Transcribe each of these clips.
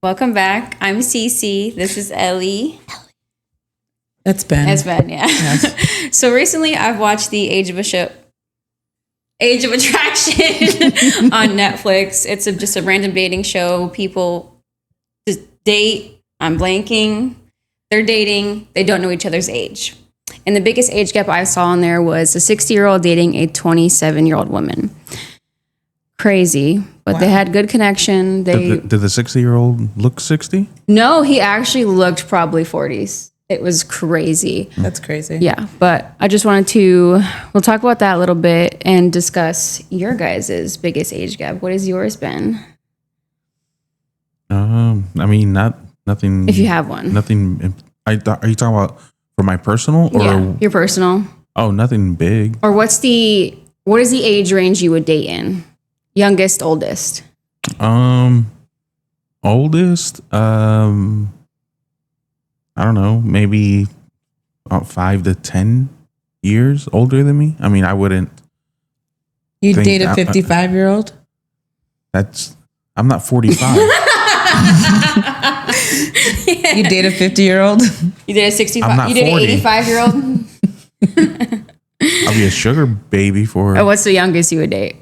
Welcome back. I'm Cece. This is Ellie. That's Ben. That's Ben, yeah. Yes. So recently I've watched the Age of Attraction on Netflix. It's just a random dating show. People just date. I'm blanking. They're dating. They don't know each other's age. And the biggest age gap I saw on there was a 60-year-old dating a 27-year-old woman. Crazy, but they had good connection. Did the 60-year-old look 60? No, he actually looked probably 40s. It was crazy. That's crazy. Yeah, but I just wanted to, we'll talk about that a little bit and discuss your guys' biggest age gap. What has yours been? I mean, nothing. If you have one. Nothing. Are you talking about for my personal or? Yeah, your personal. Oh, nothing big. Or what is the age range you would date in? Youngest, oldest? Oldest, I don't know, maybe about 5 to 10 years older than me. I mean, I wouldn't. You date a 55-year-old? I'm not 45. You date a 50-year-old? You date a 65? I'm not you date 40. an 85-year-old? I'll be a sugar baby for Or what's the youngest you would date?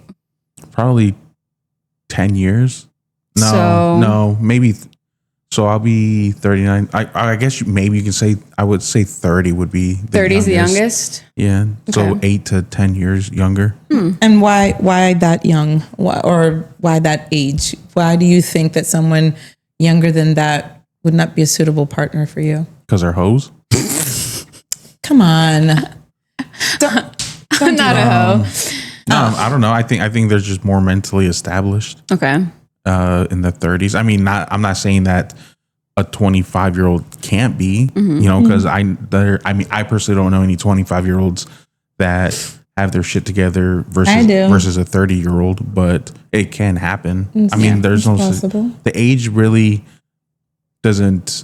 probably 10 years. No, maybe. So I'll be 39. I guess maybe you can say, I would say 30 would be the 30 is the youngest. youngest? Yeah. So Okay. 8 to 10 years younger. And why that young? Why that age? Why do you think that someone younger than that would not be a suitable partner for you? Because they're hoes. Come on. I'm not a hoe. No, I don't know. I think they're just more mentally established Okay. in the 30s. I mean, I'm not saying that a 25-year-old can't be, because I personally don't know any 25-year-olds that have their shit together I do. versus a 30-year-old, but it can happen. I mean, there's no possible. the age really doesn't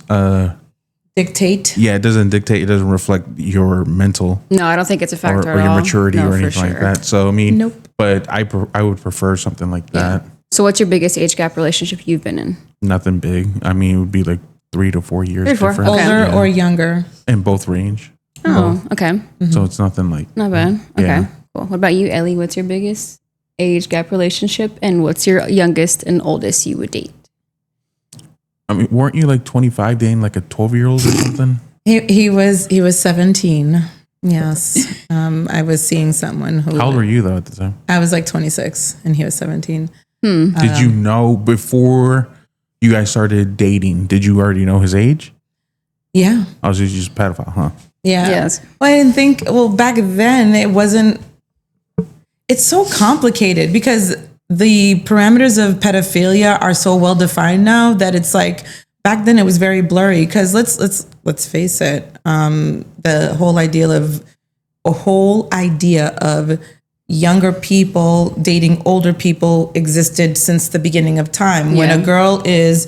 Dictate. it doesn't dictate, it doesn't reflect your mental No, I don't think it's a or, factor or at your all. maturity No, or for anything like sure. that. So I mean, Nope. but I would prefer something like that. So what's your biggest age gap relationship you've been in? Nothing big. I mean, it would be like 3 to 4 years 3 to 4, difference. okay. Older Yeah. or younger? in both range. Oh, okay. So it's nothing like Not bad. Okay. Yeah. Cool. What about you, Ellie? What's your biggest age gap relationship? And what's your youngest and oldest you would date? I mean, weren't you like 25 dating like a 12-year-old or something? He was 17. Yes. I was seeing someone who How old were you though at the time? I was like 26 and he was 17. Did you know before you guys started dating? Did you already know his age? Yeah. I was just a pedophile, huh? Yeah. Yes. Well, I didn't think, back then it's so complicated because the parameters of pedophilia are so well defined now that it's like, back then it was very blurry because let's face it, the whole idea of younger people dating older people existed since the beginning of time. When Yeah. a girl is,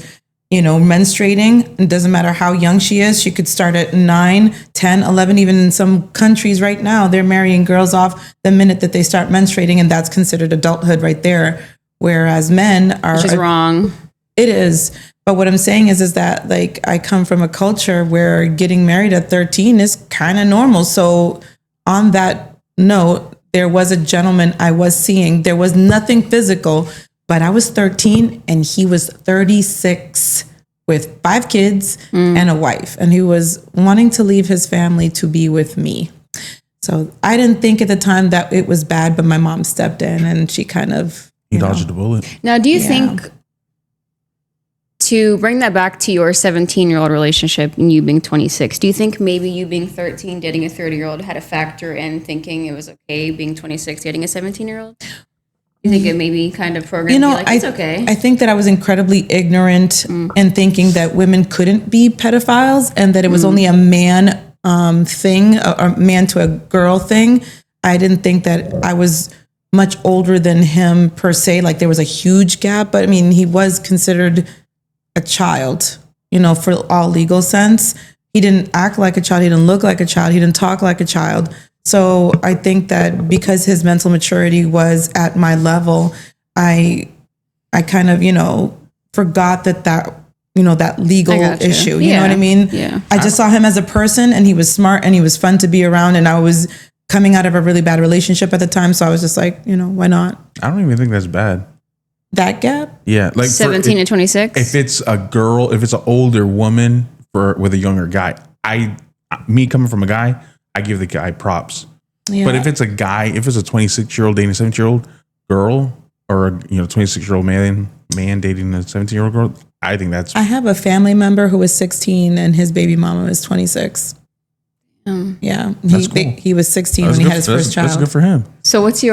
menstruating, it doesn't matter how young she is, she could start at 9, 10, 11, even in some countries right now, they're marrying girls off the minute that they start menstruating, and that's considered adulthood right there. Whereas men are... Which is wrong. It is. But what I'm saying is that like I come from a culture where getting married at 13 is kind of normal. So on that note, there was a gentleman I was seeing. There was nothing physical, but I was 13 and he was 36 with 5 kids and a wife. And he was wanting to leave his family to be with me. So I didn't think at the time that it was bad, but my mom stepped in and she kind of... He dodged the bullet. Now, do you Yeah. think, to bring that back to your 17-year-old relationship and you being 26, do you think maybe you being 13 dating a 30-year-old had a factor in thinking it was okay being 26 dating a 17-year-old? Do you think it maybe kind of programmed you like, it's okay? I think that I was incredibly ignorant in thinking that women couldn't be pedophiles and that it was only a man thing, a man to a girl thing. I didn't think that I was much older than him per se. Like there was a huge gap, but I mean, he was considered a child, for all legal sense. He didn't act like a child. He didn't look like a child. He didn't talk like a child. So I think that because his mental maturity was at my level, I kind of, forgot that that legal gotcha. issue. You know Yeah. what I mean? Yeah. I just saw him as a person, and he was smart and he was fun to be around. And I was coming out of a really bad relationship at the time. So I was just like, why not? I don't even think that's bad. That gap? Yeah, like 17 to 26. if it's a girl, if it's an older woman with a younger guy, me coming from a guy, I give the guy props. Yeah. But if it's a guy, if it's a 26-year-old dating a 17-year-old girl, or a 26-year-old man dating a 17-year-old girl, I think that's I have a family member who was 16 and his baby mama was 26. Yeah. That's cool. He was 16 that's when he good- had his that's- first child. That's good for him. So have you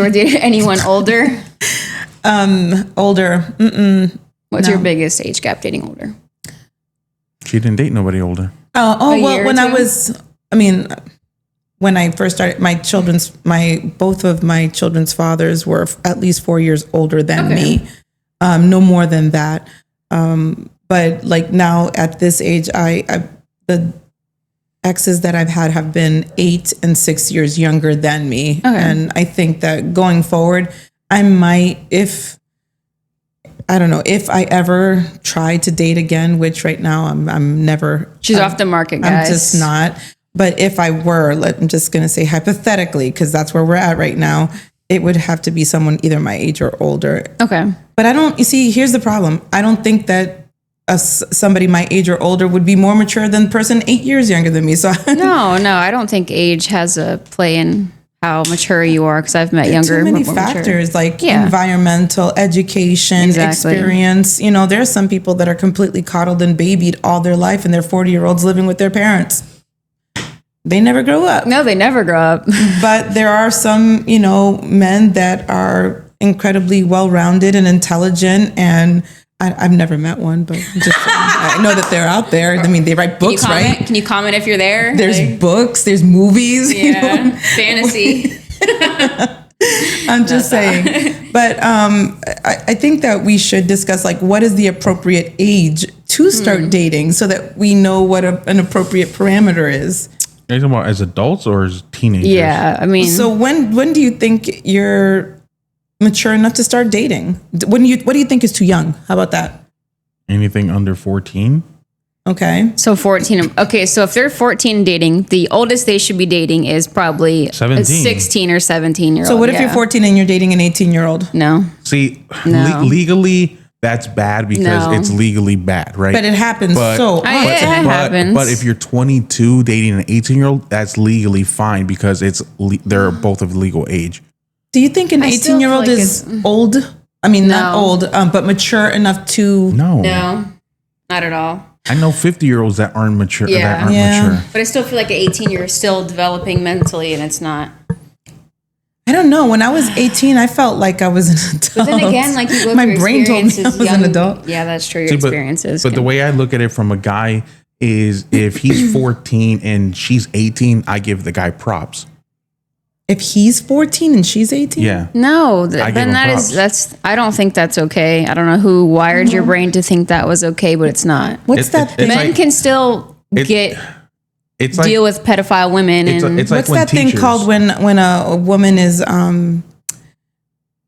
ever dated anyone older? Older. What's No. your biggest age gap dating older? She didn't date nobody older. Oh, A well, year or when I two? was, when I first started, both of my children's fathers were at least 4 years older than Okay. me. No more than that. But like now at this age, the exes that I've had have been 8 and 6 years younger than me. Okay. And I think that going forward, I might, if I ever try to date again, which right now I'm never. She's off the market, guys. I'm just not. But if I were, I'm just going to say hypothetically, because that's where we're at right now, it would have to be someone either my age or older. Okay. But you see, here's the problem. I don't think that somebody my age or older would be more mature than the person 8 years younger than me. So No, I don't think age has a play in how mature you are, because I've met younger. too many more mature. factors like Yeah. environmental, education, Exactly. experience. There are some people that are completely coddled and babied all their life, and they're 40-year-olds living with their parents. They never grow up. No, they never grow up. But there are some, men that are incredibly well-rounded and intelligent, and I've never met one, but I know that they're out there. I mean, they write Can you books, comment? right? Can you comment if you're there? There's Like, books, there's movies. yeah, fantasy. I'm just saying. But I think that we should discuss what is the appropriate age to start dating, so that we know what an appropriate parameter is. Are you talking about as adults or as teenagers? Yeah, I mean, So when do you think you're mature enough to start dating? What do you think is too young? How about that? Anything under 14? Okay. so 14. Okay, so if they're 14 dating, the oldest they should be dating is probably 17. a 16 or 17-year-old. So what if you're 14 and you're dating an 18-year-old? No. See, No. legally, that's bad because No. it's legally bad, right? But it happens so I- often. it happens. But if you're 22 dating an 18-year-old, that's legally fine because they're both of legal age. Do you think an I still 18-year-old feel like is old? I mean, not No. old, but mature enough to. No. No, not at all. I know 50-year-olds that aren't mature. Yeah. That aren't Yeah. mature. But I still feel like at 18, you're still developing mentally, and it's not. I don't know. When I was 18, I felt like I was an adult. But then again, like you go my through brain told me I experiences was young, an adult. Yeah, that's true. Your See, experiences. But the can- way I look at it from a guy is if he's 14 and she's 18, I give the guy props. If he's 14 and she's 18? Yeah. No, I give then him that props. is that's. I don't think that's okay. I don't know who wired your brain to think that was okay, but it's not. What's It- that it- thing? it's Men like- can still get It's like deal with pedophile women, it's, and it's like What's when that thing teachers- called when a woman is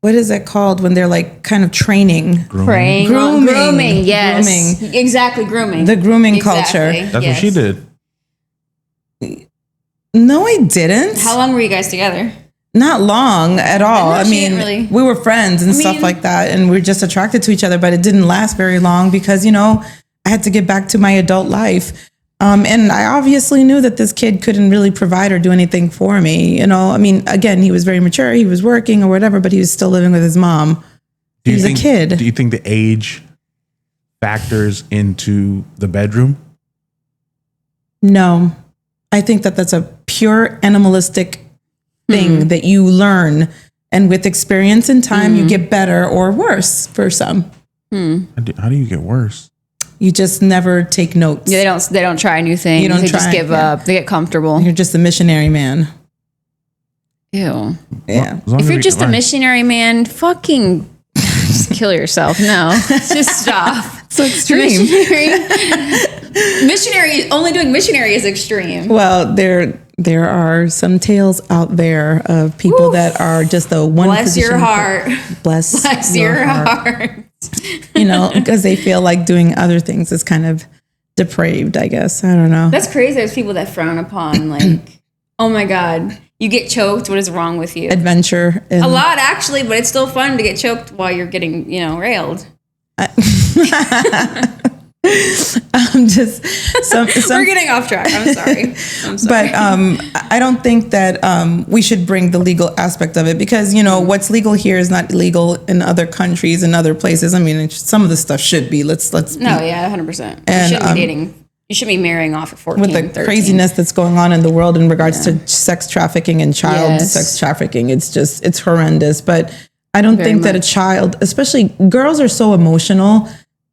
what is it called when they're like kind of training? preying on Grooming. grooming. Yes, exactly, grooming. The grooming culture. Exactly, That's yes. what she did. No, I didn't. How long were you guys together? Not long at all. No, I she mean, didn't really- we were friends and stuff mean- like that, and we are just attracted to each other. But it didn't last very long because I had to get back to my adult life, and I obviously knew that this kid couldn't really provide or do anything for me. I mean, again, he was very mature. He was working or whatever, but he was still living with his mom. Do you He's a think, kid. Do you think the age factors into the bedroom? No, I think that that's a pure animalistic thing that you learn, and with experience and time, you get better or worse for some. How do you get worse? You just never take notes. Yeah, they don't try new things. You don't they just try, give yeah. up. They get comfortable. You're just a missionary man. Ew. Yeah. As long If as you're we- just a right. missionary man, fucking just kill yourself. No, just stop. So extreme. Missionary, only doing missionary is extreme. Well, there are some tales out there of people that are just the one Bless your position- heart. Bless, Bless your heart. because they feel like doing other things is kind of depraved, I guess. I don't know. That's crazy. There's people that frown upon, like, oh my God, you get choked. What is wrong with you? Adventure. And A lot, actually, but it's still fun to get choked while you're getting, railed. I'm just We're getting off track. I'm sorry. But I don't think that we should bring the legal aspect of it because what's legal here is not illegal in other countries and other places. I mean, some of the stuff should be. Let's No, yeah, 100%. And, you shouldn't be dating. You should be marrying off at 14, with the 13. craziness that's going on in the world in regards to sex trafficking and child sex trafficking. It's horrendous. But I don't think that a child, especially girls, are so emotional.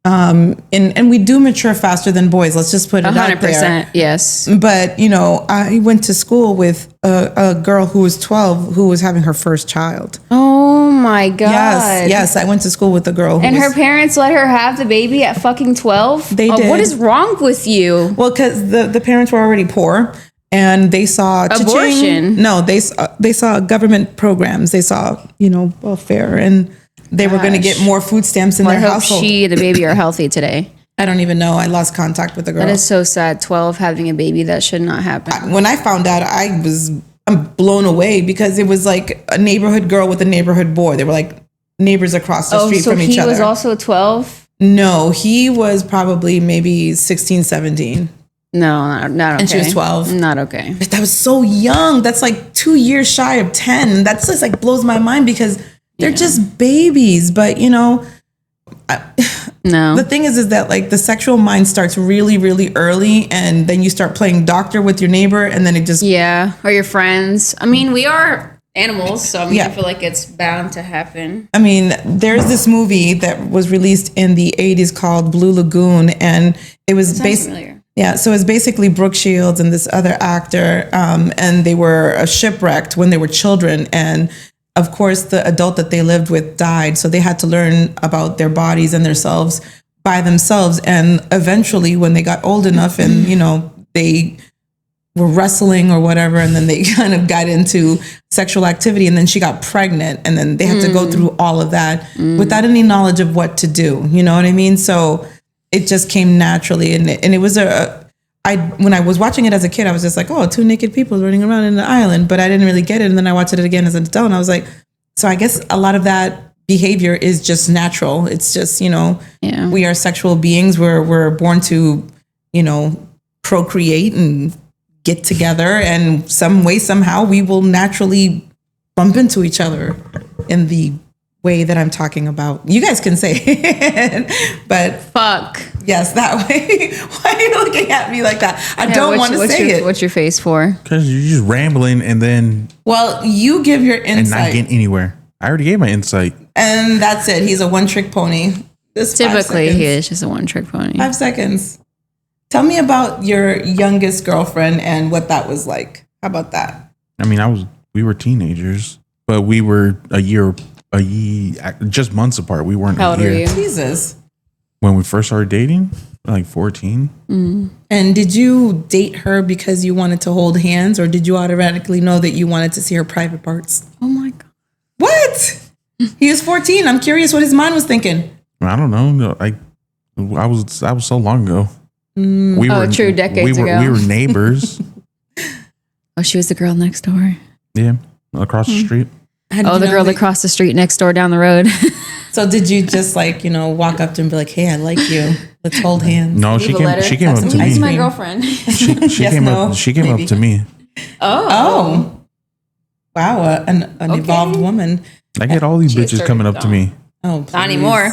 And we do mature faster than boys. Let's just put it 100%, out there. Yes. But, I went to school with a girl who was 12 who was having her first child. Oh my God. Yes. I went to school with a girl who and her parents let her have the baby at fucking 12? They did. What is wrong with you? Well, because the parents were already poor. And they saw abortion. No, they saw government programs. They saw, welfare, and they were going to get more food stamps in their household. She and the baby are healthy today. I don't even know. I lost contact with the girl. That is so sad. 12 having a baby, that should not happen. When I found out, I'm blown away because it was like a neighborhood girl with a neighborhood boy. They were like neighbors across the street from each other. So he was also 12? No, he was probably maybe 16, 17. No, not okay. And she was 12. Not okay. But that was so young. That's like 2 years shy of 10. That's just like blows my mind because they're just babies. But, no. The thing is that like the sexual mind starts really, really early. And then you start playing doctor with your neighbor. And then it just. Yeah. Or your friends. I mean, we are animals. So I feel like it's bound to happen. I mean, there's this movie that was released in the 80s called Blue Lagoon. And it was familiar. Yeah, so it's basically Brooke Shields and this other actor, and they were shipwrecked when they were children. And of course, the adult that they lived with died, so they had to learn about their bodies and themselves by themselves. And eventually, when they got old enough and, they were wrestling or whatever, and then they kind of got into sexual activity, and then she got pregnant, and then they had to go through all of that without any knowledge of what to do. You know what I mean? So it just came naturally. And it was when I was watching it as a kid, I was just like, oh, 2 naked people running around in the island, but I didn't really get it. And then I watched it again as an adult and I was like, so I guess a lot of that behavior is just natural. It's just, we are sexual beings. We're born to, procreate and get together. And some way, somehow we will naturally bump into each other in the way that I'm talking about. You guys can say it, but fuck. Yes, that way. Why are you looking at me like that? I don't want to say it. What's your face for? Because you're just rambling and then. Well, you give your insight. And not getting anywhere. I already gave my insight. And that's it. He's a one-trick pony. Typically, he is just a one-trick pony. 5 seconds. Tell me about your youngest girlfriend and what that was like. How about that? I mean, we were teenagers, but we were a year, just months apart. We weren't How old a year. were you? Jesus. When we first started dating, like 14. And did you date her because you wanted to hold hands, or did you automatically know that you wanted to see her private parts? Oh my God. What? He was 14. I'm curious what his mind was thinking. I don't know. I was so long ago. We were true, decades ago. We were neighbors. Oh, she was the girl next door. Yeah, across the street. Oh, the girl across the street next door down the road. So did you just walk up to him and be like, hey, I like you. Let's hold hands. No, she came up to me. She's my girlfriend. She came up to me. Oh. Wow, an evolved woman. I get all these bitches coming up to me. Oh, please. Not anymore.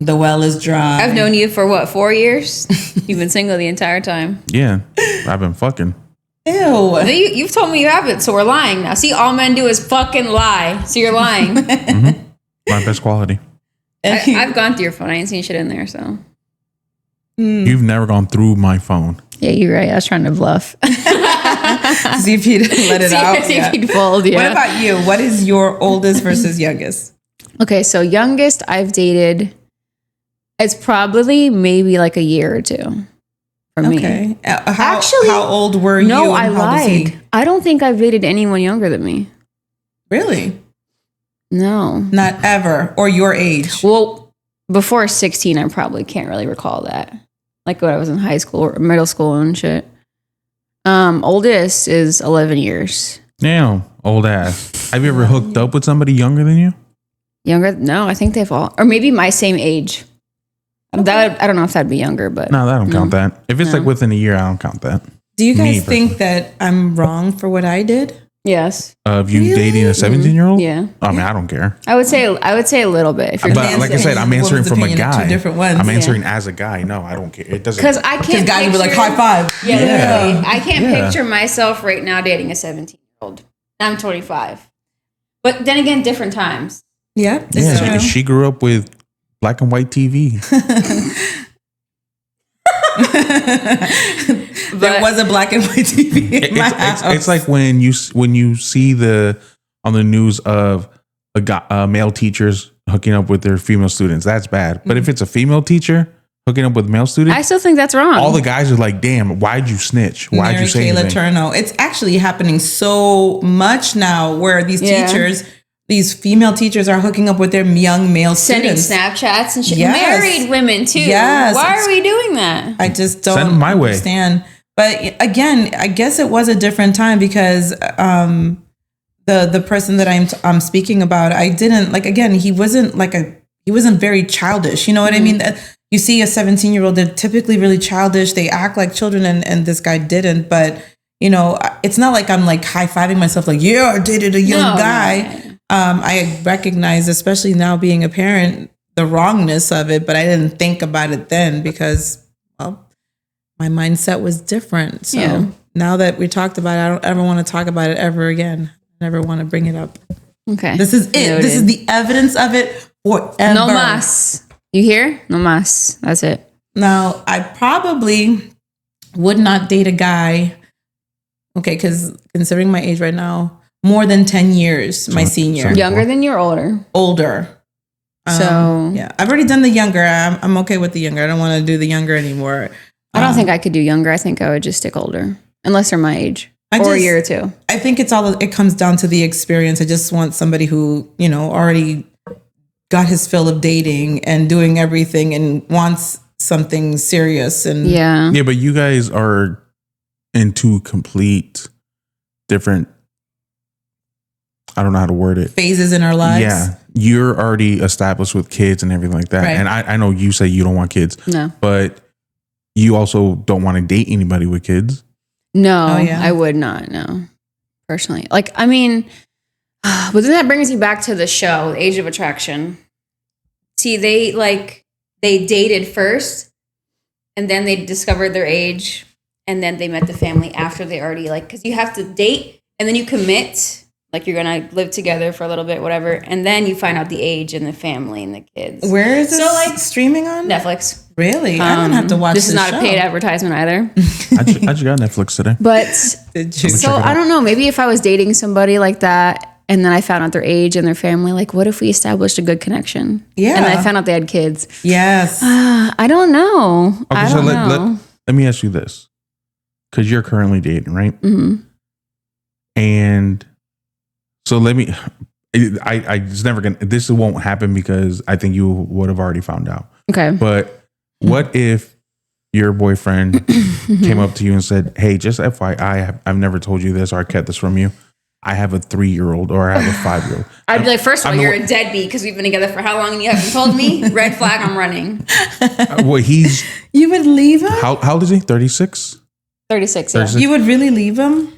The well is dry. I've known you for what, 4 years? You've been single the entire time. Yeah, I've been fucking. Ew. You've told me you haven't, so we're lying now. See, all men do is fucking lie. So you're lying. My best quality. I've gone through your phone. I ain't seen shit in there, so. You've never gone through my phone. Yeah, you're right. I was trying to bluff. See if he'd let it out. See if he'd fold, yeah. What about you? What is your oldest versus youngest? Okay, so youngest I've dated, it's probably maybe like a year or two for me. Okay. How old were you? No, I lied. I don't think I've dated anyone younger than me. Really? No. Not ever, or your age. Well, before 16, I probably can't really recall that. Like when I was in high school or middle school and shit. Oldest is 11 years. Damn, old ass. Have you ever hooked up with somebody younger than you? Younger? No, I think they've all, or maybe my same age. That I don't know if that'd be younger, but No, that don't count that. If it's like within a year, I don't count that. Do you Me guys think that I'm wrong for what I did? yes, Of you dating a 17-year-old? yeah. I mean, I don't care. I would say a little bit. If you're But like I said, I'm Woman's answering from a opinion are guy. two different ones. I'm answering as a guy. No, I don't care. It doesn't. because I can't. Guys would be like, picture- high five. Yeah, Yeah. literally. I can't Yeah. picture myself right now dating a 17-year-old. I'm 25. But then again, different times. Yeah, it's Yeah, true. she grew up with black and white TV. There was a black and white TV in my house. It's like when you see on the news of male teachers hooking up with their female students. That's bad. But if it's a female teacher hooking up with male students, I still think that's wrong. all the guys are like, "Damn, why'd you snitch? Why'd Mary you say Kayla anything?" Turno. It's actually happening so much now where these Yeah. teachers, these female teachers are hooking up with their young male sending students. Snapchats and shit. Yes. Married women too. Yes. Why are we doing that? I just Send don't 'em my way. understand. But again, I guess it was a different time because the person that I'm speaking about, I didn't like. Again, he wasn't very childish. You know what I mean? You see a 17-year-old, they're typically really childish. They act like children, and this guy didn't. But you know, it's not like I'm like high-fiving myself like, yeah, I dated a young No, guy. no. I recognize, especially now being a parent, the wrongness of it, but I didn't think about it then because, well, my mindset was different. So Yeah. now that we talked about it, I don't ever want to talk about it ever again. I never want to bring it up. Okay. This is it. Noted. This is the evidence of it forever. No mas. You hear? No mas. That's it. Now, I probably would not date a guy, okay, because considering my age right now, more than 10 years, my senior. Younger than you or older? Older. So Yeah, I've already done the younger. I'm okay with the younger. I don't want to do the younger anymore. I don't think I could do younger. I think I would just stick older. Unless they're my age. Or a year or two. I think it comes down to the experience. I just want somebody who, you know, already got his fill of dating and doing everything and wants something serious. And Yeah. Yeah, but you guys are in two complete different. I don't know how to word it. phases in our lives. Yeah, you're already established with kids and everything like that. Right. And I know you say you don't want kids, No. but you also don't want to date anybody with kids. No, Oh, yeah. I would not. No, personally. Like, I mean, but then that brings me back to the show, Age of Attraction. See, they dated first, and then they discovered their age, and then they met the family after they already because you have to date and then you commit, like you're gonna live together for a little bit, whatever, and then you find out the age and the family and the kids. Where is this So, streaming on? Netflix. Really? I'm gonna have to watch This is not show. a paid advertisement either. I just got Netflix today. But Did you? so I don't know. Maybe if I was dating somebody like that, and then I found out their age and their family, like, what if we established a good connection? Yeah. And then I found out they had kids. Yes. I don't know. Okay, I so don't know. let me ask you this, because you're currently dating, right? Mhm. And so I just never gonna. This won't happen because I think you would have already found out. Okay. But what if your boyfriend came up to you and said, "Hey, just FYI, I've never told you this, or I kept this from you. I have a 3-year-old, or I have a 5-year-old." I'd be like, first of all, I'm you're the- a deadbeat because we've been together for how long and you haven't told me? Red flag, I'm running. Well, he's You would leave him? how old is he? 36. 36. Yeah. 36. You would really leave him?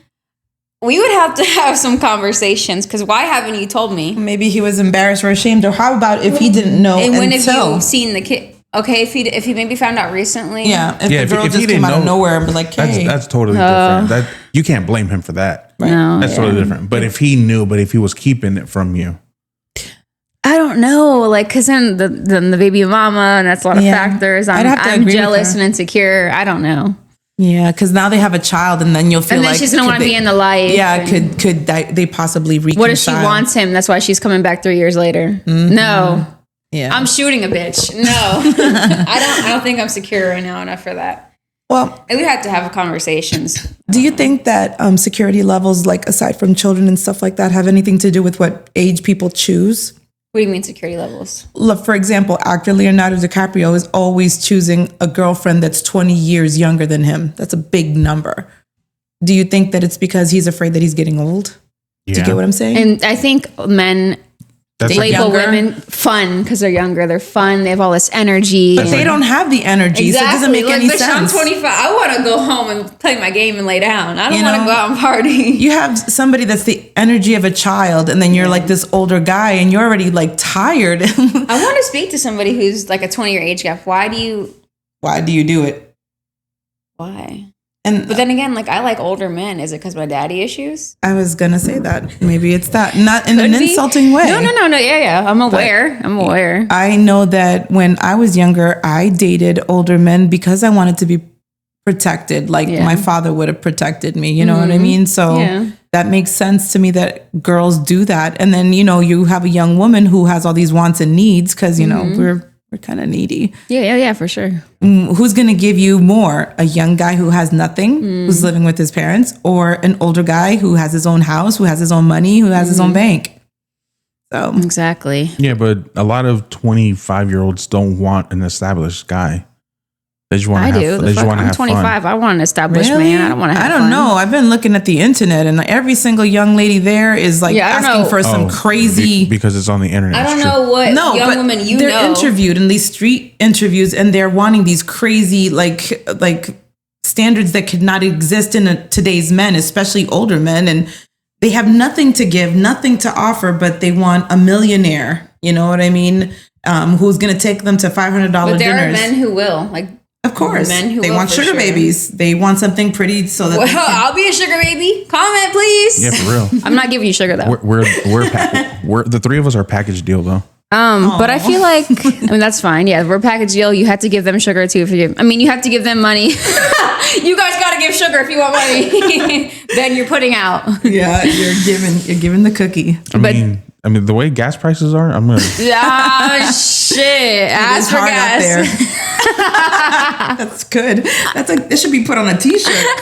We would have to have some conversations because why haven't you told me? Maybe he was embarrassed or ashamed. Or how about if he didn't know And when have until? you seen the kid? Okay, if he maybe found out recently. Yeah, if Yeah, the girl if he just didn't came out of know- nowhere and be like, "Hey, That's totally different. That you can't blame him for that. No. That's totally different. But if he knew, but if he was keeping it from you, I don't know, like, cause then the baby mama, and that's a lot of Yeah. factors. I'd have to I'm agree with jealous her. and insecure. I don't know. yeah," because now they have a child, and then you'll feel And then like she's gonna could want to they- be in the life. Yeah, and could they possibly reconcile? what if she wants him? That's why she's coming back 3 years later. No, Yeah, I'm shooting a bitch. No, I don't think I'm secure right now enough for that. Well, And we had to have conversations. do you think that security levels, like aside from children and stuff like that, have anything to do with what age people choose? What do you mean security levels? Look, for example, actor Leonardo DiCaprio is always choosing a girlfriend that's 20 years younger than him. That's a big number. Do you think that it's because he's afraid that he's getting old? Do you get what I'm saying? And I think men That's label younger. women fun because they're younger. They're fun. They have all this energy. But they don't have the energy, so it doesn't make any bitch, I'm sense. 25. I want to go home and play my game and lay down. I don't You want to know? go out and party. You have somebody that's the energy of a child, and then you're like this older guy, and you're already like tired. I want to speak to somebody who's like a 20-year age gap. Why do you? Why do you do it? Why? And But then again, like I like older men. Is it because my daddy issues? I was gonna say that maybe it's that, not in an Could be. insulting way. No. Yeah. I'm aware. I know that when I was younger, I dated older men because I wanted to be protected, like Yeah. my father would have protected me. You know what I mean? So Yeah. that makes sense to me that girls do that. And then you have a young woman who has all these wants and needs because we're kind of needy. Yeah, for sure. Who's going to give you more? A young guy who has nothing, who's living with his parents, or an older guy who has his own house, who has his own money, who has his own bank? So Exactly. Yeah, but a lot of 25-year-olds don't want an established guy. They just want I to do. have. The They just fuck, want to I'm have 25. fun. I want an established really, man. I don't want to have I don't fun. know. I've been looking at the internet, and every single young lady there is like Yeah, I don't asking know. for some crazy. because it's on the internet. I don't It's true. know what No, young but women they're know. interviewed in these street interviews, and they're wanting these crazy like standards that could not exist in today's men, especially older men, and they have nothing to give, nothing to offer, but they want a millionaire. You know what I mean? Who's going to take them to $500 But there dinners? are men who will. Like, Of course, men who they will want for sugar sure. babies. They want something pretty so that well, they can- I'll be a sugar baby. Comment, please. Yeah, for real. I'm not giving you sugar though. We're the three of us are package deal though. But I feel like, I mean, that's fine. Yeah, we're package deal. You have to give them sugar too. You have to give them money. You guys got to give sugar if you want money. Then you're putting out. yeah, you're giving the cookie. I mean, the way gas prices are, I'm gonna. Ah, shit. Ask It's for hard out there. gas. That's good. That's like this should be put on a t-shirt.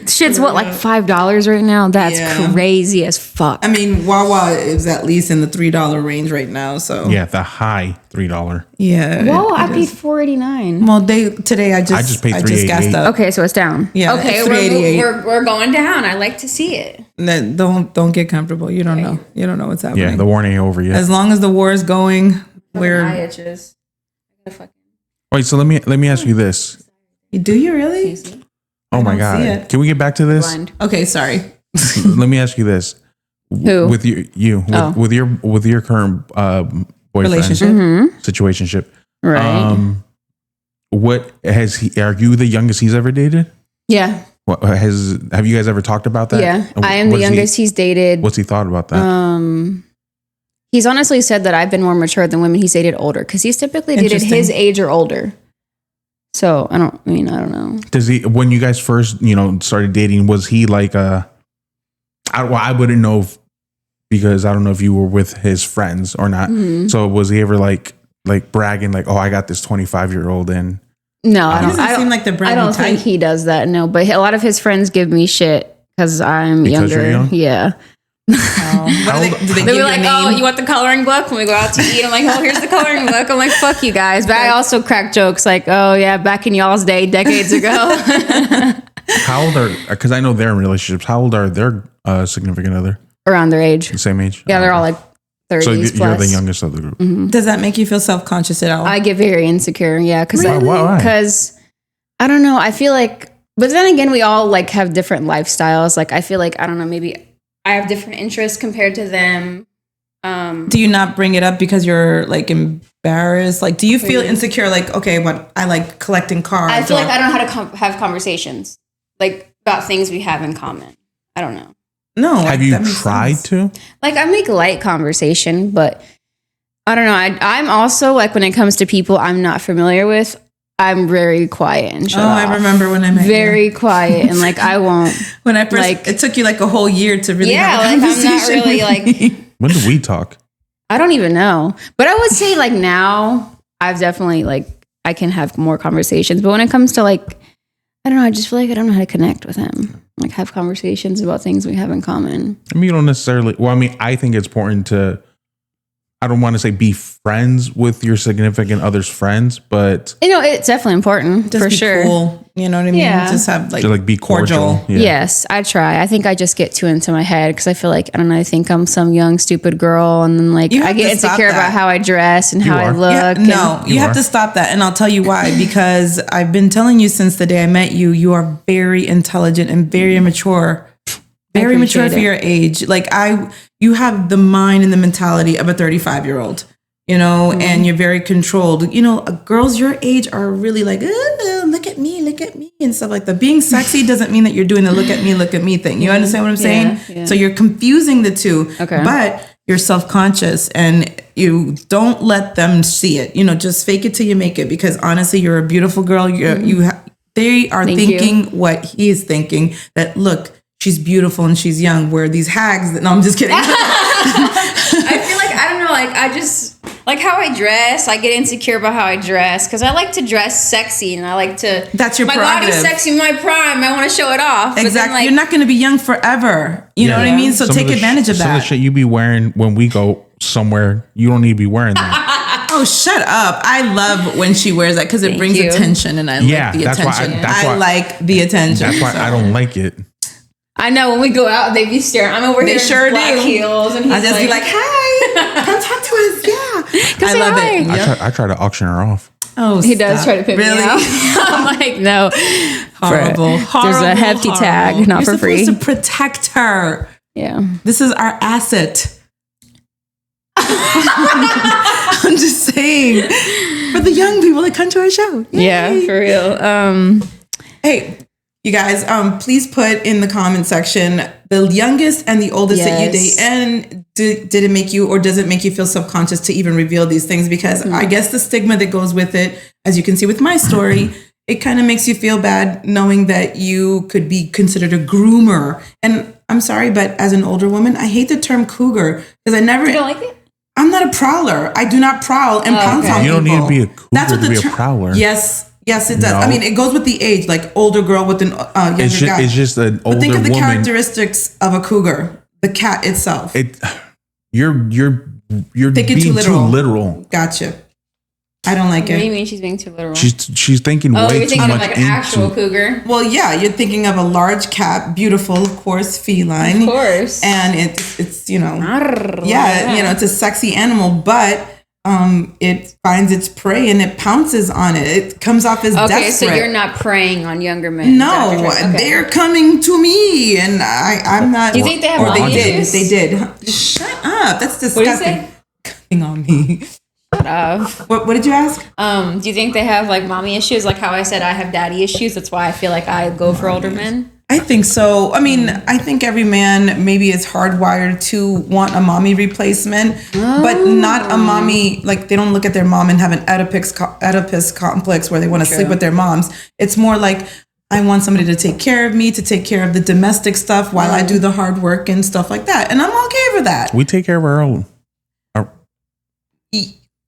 Shit's what, like $5 right now? That's Yeah. crazy as fuck. I mean, Wawa is at least in the $3 range right now. So Yeah, the high $3. yeah. Whoa, I paid $4.89. Well, today I just paid gassed $3.88. up. Okay, so it's down. Yeah, Okay, it's $3.88. we're going down. I like to see it. Then don't get comfortable. You don't know. You don't know what's happening. Yeah, the war ain't over yet. As long as the war is going, My we're. itches. Wait, so let me ask you this. Do you really? Oh my don't see god, it. can we get back to this? Blind. Okay, sorry. Let me ask you this. Who? With with your current boyfriend Relationship. situationship. Right. What has he? Are you the youngest he's ever dated? Yeah. What have you guys ever talked about that? Yeah. And I am the what is youngest he's dated. What's he thought about that? He's honestly said that I've been more mature than women he's dated older because he's typically dated Interesting. his age or older. So I don't know. Does he? When you guys first started dating, was he like I wouldn't know because I don't know if you were with his friends or not. Mm-hmm. So was he ever like bragging like, oh, I got this 25-year-old in? No, I He don't. doesn't seem like the I brand don't type. think he does that. No, but a lot of his friends give me shit because I'm Because younger. you're young? Yeah. What do do they They give were you a like, name? "Oh, you want the coloring book when we go out to eat?" I'm like, "Oh, here's the coloring book." I'm like, "Fuck you guys," but I also crack jokes like, "Oh yeah, back in y'all's day, decades ago." How old are? Because I know they're in relationships. How old are their significant other? Around their age. The same age? Yeah, they're all like 30s So you're plus. the youngest of the group. Does that make you feel self-conscious at all? I get very insecure. Yeah, because Why? I don't know. I feel like, but then again, we all like have different lifestyles. Like I feel like I don't know. Maybe I have different interests compared to them. Do you not bring it up because you're like embarrassed? Like, do you feel insecure? Like, okay, what I like collecting cards. I feel or- like I don't know how to have conversations like about things we have in common. I don't know. No. Have you that makes tried sense. to? Like I make light conversation, but I don't know. I'm also like when it comes to people I'm not familiar with, I'm very quiet and shut off. I remember when I met you. Very quiet and like I won't. When I first, like- it took you like a whole year to really Yeah, have a like I'm not conversation really with me. like. When did we talk? I don't even know. But I would say like now I've definitely like I can have more conversations. But when it comes to like I don't know. I just feel like I don't know how to connect with him. Like have conversations about things we have in common. I mean, you don't necessarily. Well, I mean, I think it's important to. I don't want to say be friends with your significant other's friends, but You know, it's definitely important Just for be sure. cool. You know what I mean? Yeah. Just have to like be cordial. Yeah. Yes, I try. I think I just get too into my head because I feel like, I don't know, I think I'm some young, stupid girl. And then like You I have get to stop insecure that. about how I dress and how I are. look. Yeah, and- no, you have are. to stop that. And I'll tell you why. Because I've been telling you since the day I met you, you are very intelligent and very immature. Very mature appreciate for it. your age. Like you have the mind and the mentality of a 35-year-old, you know, and you're very controlled. You know, girls your age are really like, "Ooh, look at me, and stuff like that. Being sexy doesn't mean that you're doing the look at me thing. You understand what I'm saying? Yeah. So you're confusing the two. Okay. But you're self-conscious and you don't let them see it. You know, just fake it till you make it, because honestly, you're a beautiful girl. They are Thank thinking what he is thinking, that look, she's beautiful and she's young, where these hags that, no, I'm just kidding. I feel like, I don't know, like I just, like how I dress, I get insecure about how I dress because I like to dress sexy and I like to. That's your my prerogative. body's sexy, my prime. I want to show it off. But then, Exactly. like, You're not going to be young forever. You know what I Yeah. mean? So Some take the advantage of Some of the that. shit you be wearing when we go somewhere, you don't need to be wearing that. Oh, shut up. I love when she wears that because it Thank brings you. attention, and I Yeah, like the that's why attention. that's why- like the attention. That's why I don't like it. I know when we go out, they be staring. I'm over They here sure in black do. heels, and he's I just be like, hi, come talk to us. Yeah. I say love hi. it. Yep. I try to auction her off. Oh, he does stop. try to pick really? me out. I'm like, no, Horrible. There's a hefty tag, not You're for free. supposed to protect her. Yeah. This is our asset. I'm just saying. For the young people that come to our show. Yeah, Yay. for real. Hey, you guys, please put in the comment section the youngest and the oldest that you Yes. date, and did it make you, or does it make you feel subconscious to even reveal these things? Because I guess the stigma that goes with it, as you can see with my story, it kind of makes you feel bad knowing that you could be considered a groomer. And I'm sorry, but as an older woman, I hate the term cougar because I never. You don't like it? I'm not a prowler. I do not prowl and pounce okay. on You don't people. need to be a cougar That's what to the be a prowler. Yes, it does. No. I mean, it goes with the age, like older girl with an younger guy. It's just an older But think of the woman. characteristics of a cougar, the cat itself. You're Thinking being too too literal. literal. Gotcha. I don't like What do you it. mean she's being too literal? She's thinking oh, way you're too thinking of much like an actual into. cougar. Well, yeah, you're thinking of a large cat, beautiful, of course, feline. Of course. And it's you know, Arrgh, yeah, you know, it's a sexy animal, but it finds its prey and it pounces on it. It comes off as Okay, death so threat. you're not preying on younger men. Is that No, what you're trying- okay. they're coming to me, and I'm not. Do you think they have Or they mommy did. issues? They did. Shut up. That's What do you disgusting. say? Coming on me. Shut up. What did you ask? Do you think they have like mommy issues? Like how I said I have daddy issues. That's why I feel like I go for older men. I think so. I mean, I think every man maybe is hardwired to want a mommy replacement, but not a mommy. Like they don't look at their mom and have an Oedipus complex where they want to sleep with their moms. It's more like, I want somebody to take care of me, to take care of the domestic stuff while I do the hard work and stuff like that. And I'm okay with that. We take care of our own.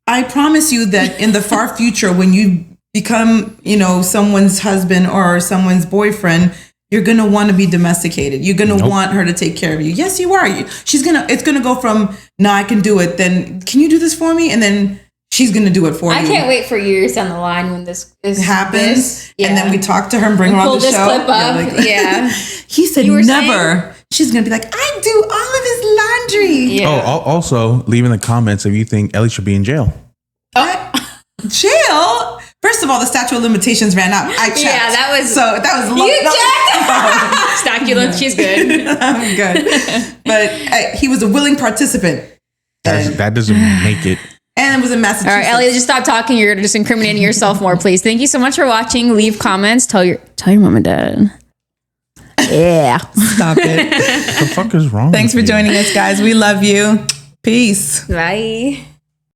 I promise you that in the far future, when you become, you know, someone's husband or someone's boyfriend, you're going to want to be domesticated. You're going to want her to take care of you. Yes, you are. It's going to go from, no, I can do it. Then can you do this for me? And then she's going to do it for you. I can't wait for years down the line when this Happens. Yeah. And then we talk to her and bring her pull on the this show. clip up. You're like- Yeah. He said You were never. She's going to be like, I do all of his laundry. Yeah. Also, leave in the comments if you think Ellie should be in jail. Jail? First of all, the statute of limitations ran out. I checked. Yeah, that was- You checked? Stacculent, she's good. I'm good. But he was a willing participant. That doesn't make it. And it was in Massachusetts. All right, Ellie, just stop talking. You're just incriminating yourself more, please. Thank you so much for watching. Leave comments. Tell your mom and dad. Yeah. Stop it. What the fuck is wrong? Thanks for with you? joining us, guys. We love you. Peace. Bye.